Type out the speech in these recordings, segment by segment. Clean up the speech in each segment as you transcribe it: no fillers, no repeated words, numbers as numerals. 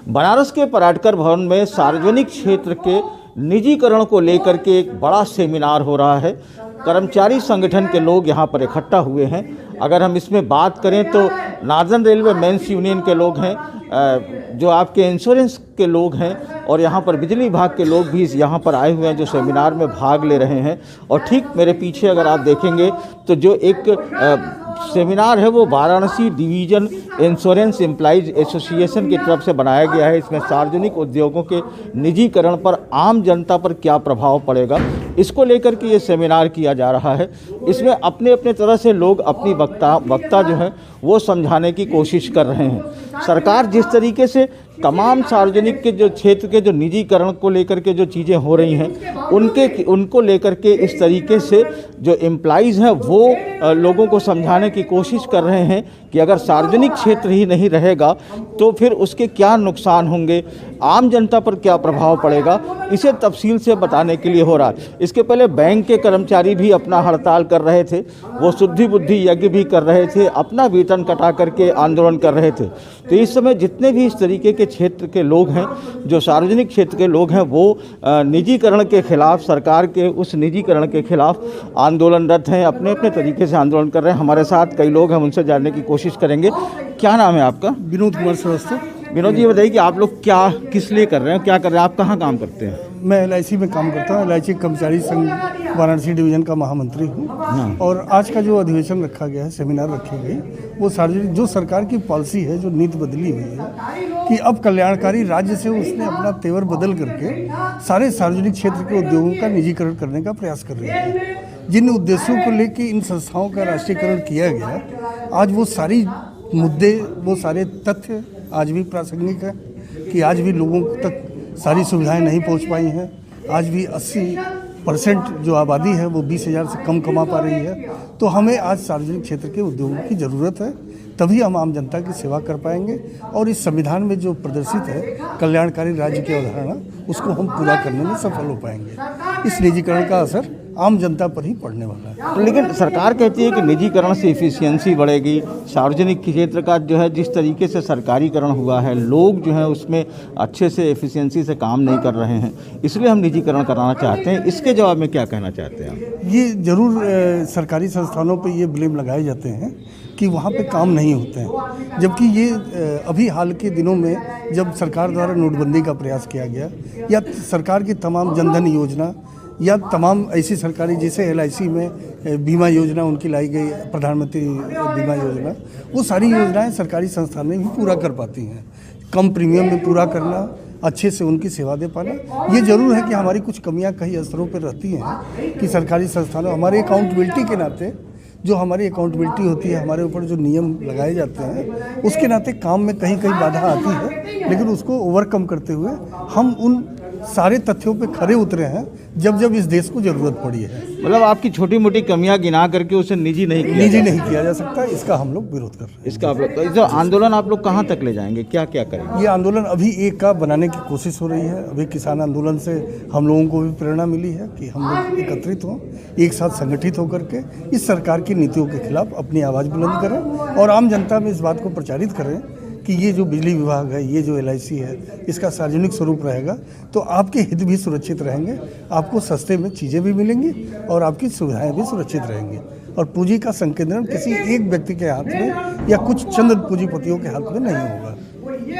बनारस के पराडकर भवन में सार्वजनिक क्षेत्र के निजीकरण को लेकर के एक बड़ा सेमिनार हो रहा है। कर्मचारी संगठन के लोग यहाँ पर इकट्ठा हुए हैं। अगर हम इसमें बात करें तो नॉर्दर्न रेलवे मेंस यूनियन के लोग हैं, जो आपके इंश्योरेंस के लोग हैं, और यहाँ पर बिजली विभाग के लोग भी यहाँ पर आए हुए हैं जो सेमिनार में भाग ले रहे हैं। और ठीक मेरे पीछे अगर आप देखेंगे तो जो एक सेमिनार है वो Varanasi division insurance employees association की तरफ से बनाया गया है। इसमें सार्वजनिक उद्योगों के निजीकरण पर आम जनता पर क्या प्रभाव पड़ेगा, इसको लेकर के ये सेमिनार किया जा रहा है। इसमें अपने अपने तरह से लोग अपनी वक्ता जो है वो समझाने की कोशिश कर रहे हैं। सरकार जिस तरीके से तमाम सार्वजनिक के जो क्षेत्र के जो निजीकरण को लेकर के जो चीज़ें हो रही हैं उनको लेकर के इस तरीके से जो एम्प्लॉइज़ हैं वो लोगों को समझाने की कोशिश कर रहे हैं कि अगर सार्वजनिक क्षेत्र ही नहीं रहेगा तो फिर उसके क्या नुकसान होंगे, आम जनता पर क्या प्रभाव पड़ेगा, इसे तफसील से बताने के लिए हो रहा है। इसके पहले बैंक के कर्मचारी भी अपना हड़ताल कर रहे थे, वो शुद्धि बुद्धि यज्ञ भी कर रहे थे, अपना वेतन कटा करके आंदोलन कर रहे थे। तो इस समय जितने भी इस तरीके के क्षेत्र के लोग हैं, जो सार्वजनिक क्षेत्र के लोग हैं, वो निजीकरण के खिलाफ, सरकार के उस निजीकरण के खिलाफ आंदोलनरत हैं, अपने अपने तरीके से आंदोलन कर रहे हैं। हमारे साथ कई लोग हैं, उनसे जानने की कोशिश करेंगे। क्या नाम है आपका? विनोद कुमार श्रीवास्तव। विनोद जी, बताइए कि आप लोग क्या किस लिए कर रहे हैं, क्या कर रहे हैं, आप कहाँ काम करते हैं? मैं LIC में काम करता हूँ। LIC कर्मचारी संघ वाराणसी डिवीजन का महामंत्री हूँ। और आज का जो अधिवेशन रखा गया है, सेमिनार रखी गई, वो सार्वजनिक जो सरकार की पॉलिसी है, जो नीति बदली हुई है कि अब कल्याणकारी राज्य से उसने अपना तेवर बदल करके सारे सार्वजनिक क्षेत्र के उद्योगों का निजीकरण करने का प्रयास कर रही है। जिन उद्देश्यों को लेकर इन संस्थाओं का राष्ट्रीयकरण किया गया, आज वो सारी मुद्दे, वो सारे तथ्य आज भी प्रासंगिक है कि आज भी लोगों तक सारी सुविधाएं नहीं पहुंच पाई हैं। आज भी 80% जो आबादी है वो 20,000 से कम कमा पा रही है। तो हमें आज सार्वजनिक क्षेत्र के उद्योगों की ज़रूरत है, तभी हम आम जनता की सेवा कर पाएंगे। और इस संविधान में जो प्रदर्शित है कल्याणकारी राज्य की अवधारणा, उसको हम पूरा करने में सफल हो पाएंगे। इस निजीकरण का असर आम जनता पर ही पड़ने वाला है। लेकिन सरकार कहती है कि निजीकरण से एफिशिएंसी बढ़ेगी, सार्वजनिक क्षेत्र का जो है जिस तरीके से सरकारीकरण हुआ है, लोग जो है उसमें अच्छे से एफिशिएंसी से काम नहीं कर रहे हैं, इसलिए हम निजीकरण कराना चाहते हैं। इसके जवाब में क्या कहना चाहते हैं आप? ये ज़रूर सरकारी संस्थानों पे ये ब्लेम लगाए जाते हैं कि वहाँ पे काम नहीं होते हैं, जबकि ये अभी हाल के दिनों में जब सरकार द्वारा नोटबंदी का प्रयास किया गया, या सरकार की तमाम जनधन योजना, या तमाम ऐसी सरकारी, जैसे LIC में बीमा योजना उनकी लाई गई, प्रधानमंत्री बीमा योजना, वो सारी योजनाएं सरकारी संस्थानें भी पूरा कर पाती हैं। कम प्रीमियम में पूरा करना, अच्छे से उनकी सेवा दे पाना। ये ज़रूर है कि हमारी कुछ कमियां कई स्तरों पर रहती हैं कि सरकारी संस्थानों, हमारे अकाउंटेबिलिटी के नाते, जो हमारी अकाउंटेबिलिटी होती है, हमारे ऊपर जो नियम लगाए जाते हैं, उसके नाते काम में कहीं कहीं बाधा आती है, लेकिन उसको ओवरकम करते हुए हम उन सारे तथ्यों पे खरे उतरे हैं जब जब इस देश को जरूरत पड़ी है। मतलब आपकी छोटी मोटी कमियां गिना करके उसे निजी नहीं किया जा सकता। इसका हम लोग विरोध कर रहे हैं। इसका आप लोग जो आंदोलन आप लोग कहाँ तक ले जाएंगे, क्या क्या करेंगे? ये आंदोलन अभी एक का बनाने की कोशिश हो रही है। अभी किसान आंदोलन से हम लोगों को भी प्रेरणा मिली है कि हम लोग एकत्रित हों, एक साथ संगठित होकर के इस सरकार की नीतियों के खिलाफ अपनी आवाज़ बुलंद करें और आम जनता में इस बात को प्रचारित करें कि ये जो बिजली विभाग है, ये जो LIC है, इसका सार्वजनिक स्वरूप रहेगा तो आपके हित भी सुरक्षित रहेंगे, आपको सस्ते में चीज़ें भी मिलेंगी और आपकी सुविधाएं भी सुरक्षित रहेंगी। और पूंजी का संकेंद्रण किसी एक व्यक्ति के हाथ में या कुछ चंद पूंजीपतियों के हाथ में नहीं होगा।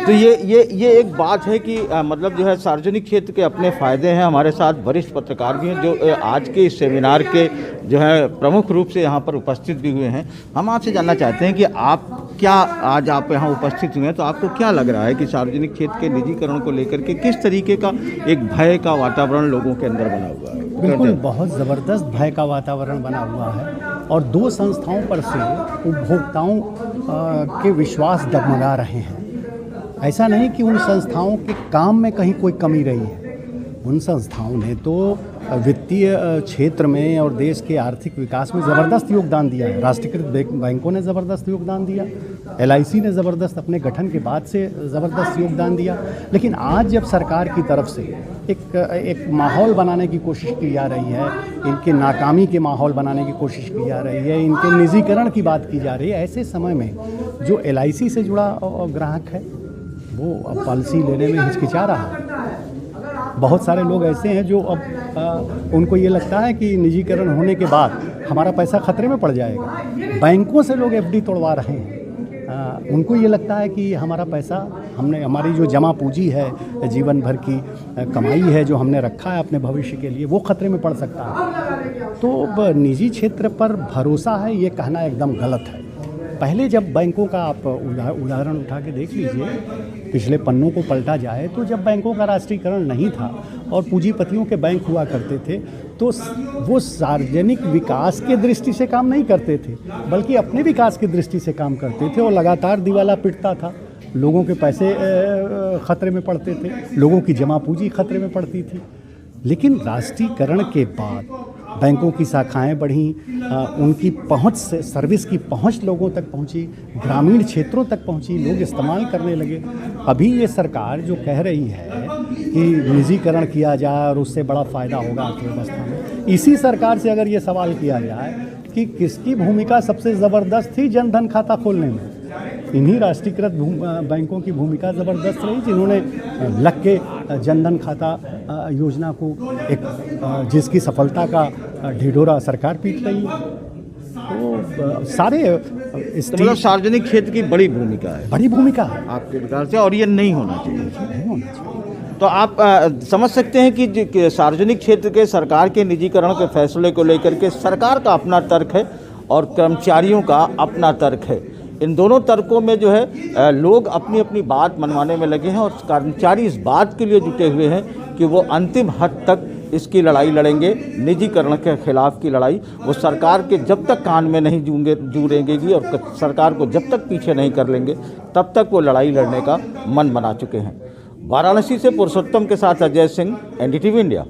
तो ये एक बात है कि मतलब जो है सार्वजनिक क्षेत्र के अपने फ़ायदे हैं। हमारे साथ वरिष्ठ पत्रकार भी हैं जो आज के इस सेमिनार के जो है प्रमुख रूप से यहाँ पर उपस्थित भी हुए हैं। हम आपसे जानना चाहते हैं कि आप क्या, आज आप यहाँ उपस्थित हुए हैं तो आपको क्या लग रहा है कि सार्वजनिक क्षेत्र के निजीकरण को लेकर के किस तरीके का एक भय का वातावरण लोगों के अंदर बना हुआ है? बिल्कुल, बहुत ज़बरदस्त भय का वातावरण बना हुआ है और दो संस्थाओं पर से उपभोक्ताओं के विश्वास डगमगा रहे हैं। ऐसा नहीं कि उन संस्थाओं के काम में कहीं कोई कमी रही है, उन संस्थाओं ने तो वित्तीय क्षेत्र में और देश के आर्थिक विकास में ज़बरदस्त योगदान दिया है। राष्ट्रीयकृत बैंकों ने ज़बरदस्त योगदान दिया, LIC ने ज़बरदस्त अपने गठन के बाद से ज़बरदस्त योगदान दिया। लेकिन आज जब सरकार की तरफ से एक माहौल बनाने की कोशिश की जा रही है, इनके नाकामी के माहौल बनाने की कोशिश की जा रही है, इनके निजीकरण की बात की जा रही है, ऐसे समय में जो LIC से जुड़ा ग्राहक है, वो अब पॉलिसी लेने में हिचकिचा रहा है। बहुत सारे लोग ऐसे हैं जो अब उनको ये लगता है कि निजीकरण होने के बाद हमारा पैसा खतरे में पड़ जाएगा। बैंकों से लोग एफडी तोड़वा रहे हैं। उनको ये लगता है कि हमारा पैसा हमारी जो जमा पूंजी है, जीवन भर की कमाई है जो हमने रखा है अपने भविष्य के लिए, वो खतरे में पड़ सकता है। तो निजी क्षेत्र पर भरोसा है ये कहना एकदम गलत है। पहले जब बैंकों का आप उदाहरण उठा के देख लीजिए, पिछले पन्नों को पलटा जाए तो जब बैंकों का राष्ट्रीयकरण नहीं था और पूंजीपतियों के बैंक हुआ करते थे तो वो सार्वजनिक विकास के दृष्टि से काम नहीं करते थे, बल्कि अपने विकास की दृष्टि से काम करते थे और लगातार दिवाला पिटता था। लोगों के पैसे खतरे में पड़ते थे, लोगों की जमा पूंजी खतरे में पड़ती थी। लेकिन राष्ट्रीयकरण के बाद बैंकों की शाखाएं बढ़ीं, उनकी पहुंच से सर्विस की पहुंच लोगों तक पहुंची, ग्रामीण क्षेत्रों तक पहुंची, लोग इस्तेमाल करने लगे। अभी ये सरकार जो कह रही है कि निजीकरण किया जाए और उससे बड़ा फ़ायदा होगा अर्थव्यवस्था में, इसी सरकार से अगर ये सवाल किया जाए कि किसकी भूमिका सबसे ज़बरदस्त थी जनधन खाता खोलने में, इन्हीं राष्ट्रीयकृत बैंकों की भूमिका ज़बरदस्त रही, जिन्होंने लग के जनधन खाता योजना को एक जिसकी सफलता का ढिढोरा सरकार पीट रही है। तो सारे मतलब सार्वजनिक क्षेत्र की बड़ी भूमिका है, बड़ी भूमिका है आपके विचार से, और ये नहीं होना चाहिए। नहीं होना चाहिए। तो आप समझ सकते हैं कि सार्वजनिक क्षेत्र के सरकार के निजीकरण के फैसले को लेकर के सरकार का अपना तर्क है और कर्मचारियों का अपना तर्क है। इन दोनों तर्कों में जो है लोग अपनी अपनी बात मनवाने में लगे हैं और कर्मचारी इस बात के लिए जुटे हुए हैं कि वो अंतिम हद तक इसकी लड़ाई लड़ेंगे। निजीकरण के खिलाफ की लड़ाई वो सरकार के जब तक कान में नहीं जूरेंगे और सरकार को जब तक पीछे नहीं कर लेंगे तब तक वो लड़ाई लड़ने का मन बना चुके हैं। वाराणसी से पुरुषोत्तम के साथ अजय सिंह, NDTV इंडिया।